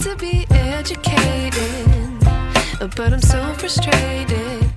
to be educated, but I'm so frustrated.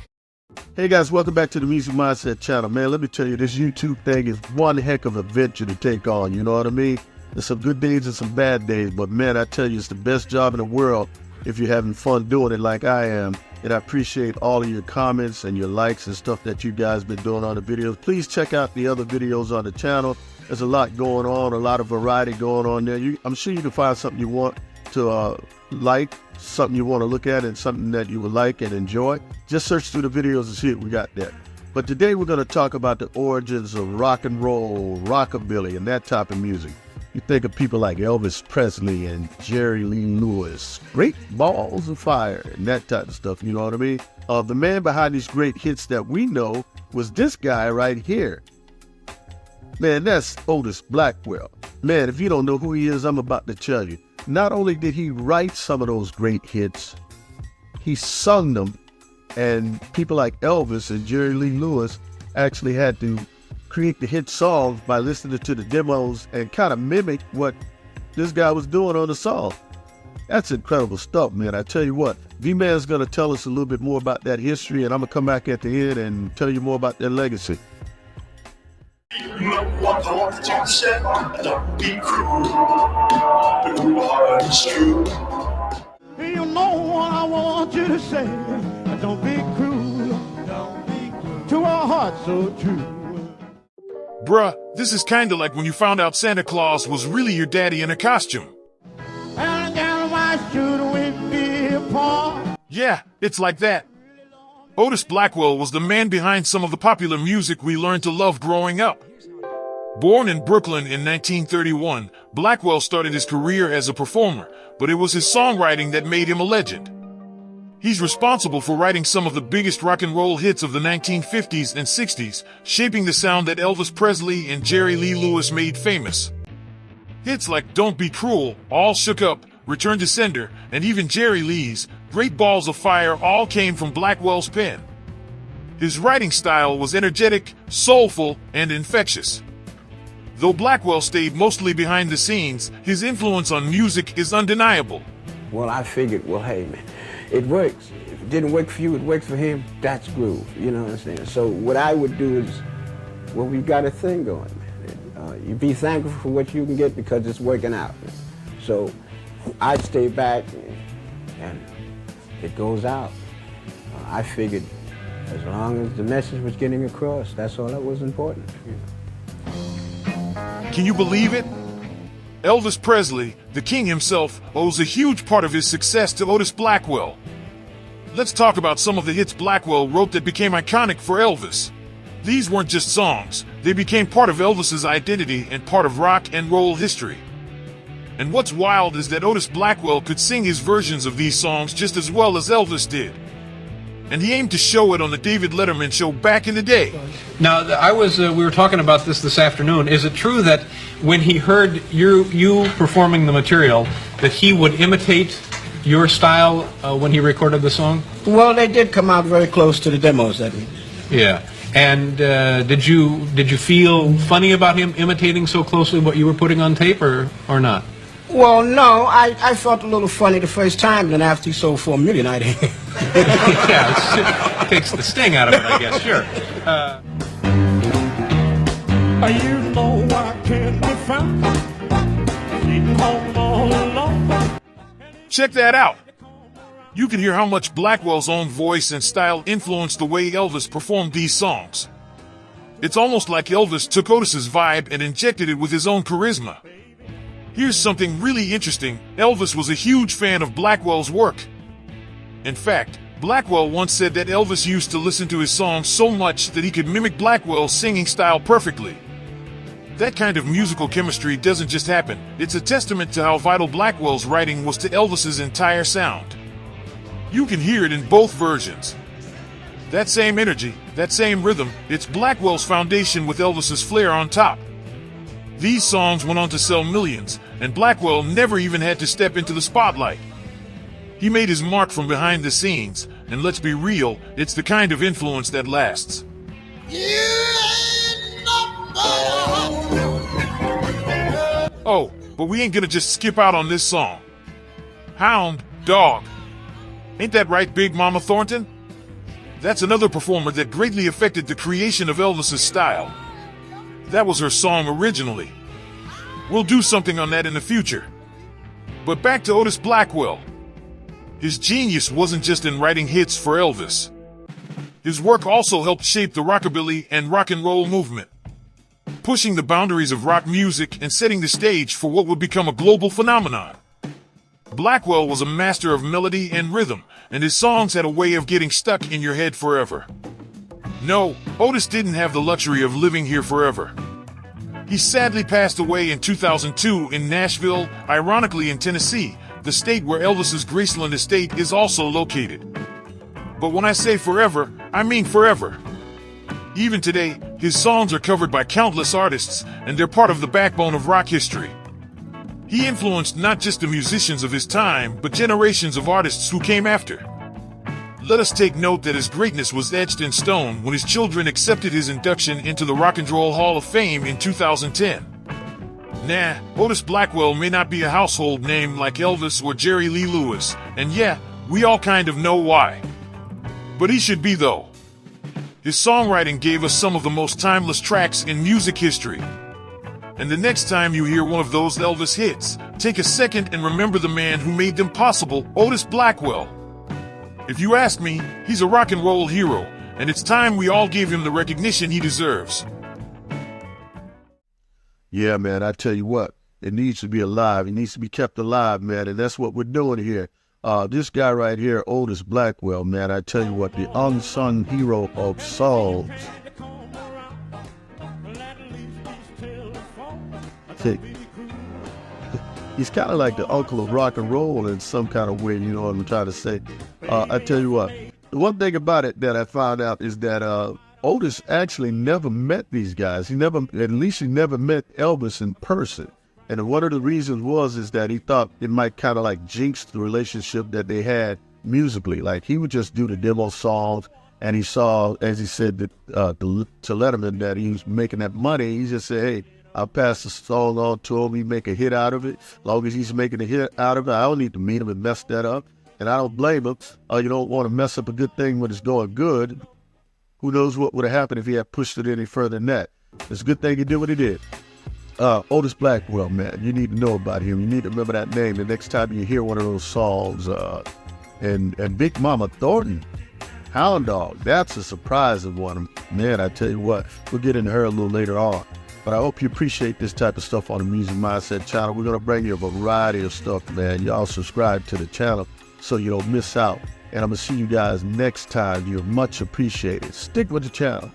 Hey guys, welcome back to the Music Mindset channel. Man, let me tell you, this YouTube thing is one heck of a venture to take on, you know what I mean? There's some good days and some bad days, but man, I tell you, it's the best job in the world if you're having fun doing it like I am. And I appreciate all of your comments and your likes and stuff that you guys been doing on the videos. Please check out the other videos on the channel. There's a lot going on, a lot of variety going on there. I'm sure you can find something you want to like, something you want to look at, and something that you would like and enjoy. Just search through the videos and see what we got there. But today we're going to talk about the origins of rock and roll, rockabilly, and that type of music. You think of people like Elvis Presley and Jerry Lee Lewis, great balls of fire and that type of stuff, you know what I mean? The man behind these great hits that we know was this guy right here. Man, that's Otis Blackwell. Man, if you don't know who he is, I'm about to tell you. Not only did he write some of those great hits, he sung them, and people like Elvis and Jerry Lee Lewis actually had to create the hit songs by listening to the demos and kind of mimic what this guy was doing on the song. That's incredible stuff, man. I tell you what, V-Man's going to tell us a little bit more about that history, and I'm going to come back at the end and tell you more about their legacy. Don't be cruel. Your heart is true. You know what I want you to say. Don't be cruel. Don't be cruel. To a heart so true. Bruh, this is kinda like when you found out Santa Claus was really your daddy in a costume. Yeah, it's like that. Otis Blackwell was the man behind some of the popular music we learned to love growing up. Born in Brooklyn in 1931, Blackwell started his career as a performer, but it was his songwriting that made him a legend. He's responsible for writing some of the biggest rock and roll hits of the 1950s and 60s, shaping the sound that Elvis Presley and Jerry Lee Lewis made famous. Hits like Don't Be Cruel, All Shook Up, Return to Sender, and even Jerry Lee's Great Balls of Fire all came from Blackwell's pen. His writing style was energetic, soulful, and infectious. Though Blackwell stayed mostly behind the scenes, his influence on music is undeniable. Well, I figured, well, hey, man, it works. If it didn't work for you, it worked for him. That's groove. You know what I'm saying? So what I would do is, well, we've got a thing going, man. You be thankful for what you can get because it's working out. So I'd stay back and it goes out. I figured as long as the message was getting across, that's all that was important. Can you believe it? Elvis Presley, the king himself, owes a huge part of his success to Otis Blackwell. Let's talk about some of the hits Blackwell wrote that became iconic for Elvis. These weren't just songs, they became part of Elvis's identity and part of rock and roll history. And what's wild is that Otis Blackwell could sing his versions of these songs just as well as Elvis did. And he aimed to show it on the David Letterman show back in the day. Now, we were talking about this afternoon. Is it true that when he heard you performing the material, that he would imitate your style when he recorded the song? Well, they did come out very close to the demos that we did. Yeah. And did you feel funny about him imitating so closely what you were putting on tape, or not? Well, no, I felt a little funny the first time, then after he sold 4 million, I didn't. Yeah, it takes the sting out of it, I guess, sure. You know I can't be found. She's home all alone. Check that out. You can hear how much Blackwell's own voice and style influenced the way Elvis performed these songs. It's almost like Elvis took Otis's vibe and injected it with his own charisma. Here's something really interesting. Elvis was a huge fan of Blackwell's work. In fact, Blackwell once said that Elvis used to listen to his songs so much that he could mimic Blackwell's singing style perfectly. That kind of musical chemistry doesn't just happen. It's a testament to how vital Blackwell's writing was to Elvis's entire sound. You can hear it in both versions. That same energy, that same rhythm, it's Blackwell's foundation with Elvis's flair on top. These songs went on to sell millions, and Blackwell never even had to step into the spotlight. He made his mark from behind the scenes, and let's be real, it's the kind of influence that lasts. Oh, but we ain't gonna just skip out on this song. Hound Dog. Ain't that right, Big Mama Thornton? That's another performer that greatly affected the creation of Elvis's style. That was her song originally. We'll do something on that in the future. But back to Otis Blackwell. His genius wasn't just in writing hits for Elvis. His work also helped shape the rockabilly and rock and roll movement, pushing the boundaries of rock music and setting the stage for what would become a global phenomenon. Blackwell was a master of melody and rhythm, and his songs had a way of getting stuck in your head forever. No, Otis didn't have the luxury of living here forever. He sadly passed away in 2002 in Nashville, ironically in Tennessee, the state where Elvis's Graceland estate is also located. But when I say forever, I mean forever. Even today, his songs are covered by countless artists, and they're part of the backbone of rock history. He influenced not just the musicians of his time, but generations of artists who came after. Let us take note that his greatness was etched in stone when his children accepted his induction into the Rock and Roll Hall of Fame in 2010. Nah, Otis Blackwell may not be a household name like Elvis or Jerry Lee Lewis, and yeah, we all kind of know why. But he should be though. His songwriting gave us some of the most timeless tracks in music history. And the next time you hear one of those Elvis hits, take a second and remember the man who made them possible, Otis Blackwell. If you ask me, he's a rock and roll hero, and it's time we all give him the recognition he deserves. Yeah, man, I tell you what, it needs to be alive. It needs to be kept alive, man, and that's what we're doing here. This guy right here, Otis Blackwell, man, I tell you what, the unsung hero of songs. He's kind of like the uncle of rock and roll in some kind of way, you know what I'm trying to say. I tell you what, the one thing about it that I found out is that Otis actually never met these guys. He never met Elvis in person. And one of the reasons is that he thought it might kind of like jinx the relationship that they had musically. Like he would just do the demo songs, and he saw, as he said, to Letterman that he was making that money. He just said, hey, I'll pass the song on to him. He make a hit out of it. As long as he's making a hit out of it, I don't need to meet him and mess that up. And I don't blame him. You don't want to mess up a good thing when it's going good. Who knows what would have happened if he had pushed it any further than that. It's a good thing he did what he did. Otis Blackwell, man, you need to know about him. You need to remember that name the next time you hear one of those songs. And Big Mama Thornton, Hound Dog, that's a surprising one. Man, I tell you what, we'll get into her a little later on. But I hope you appreciate this type of stuff on the Music Mindset channel. We're going to bring you a variety of stuff, man. Y'all subscribe to the channel so you don't miss out. And I'm going to see you guys next time. You're much appreciated. Stick with the channel.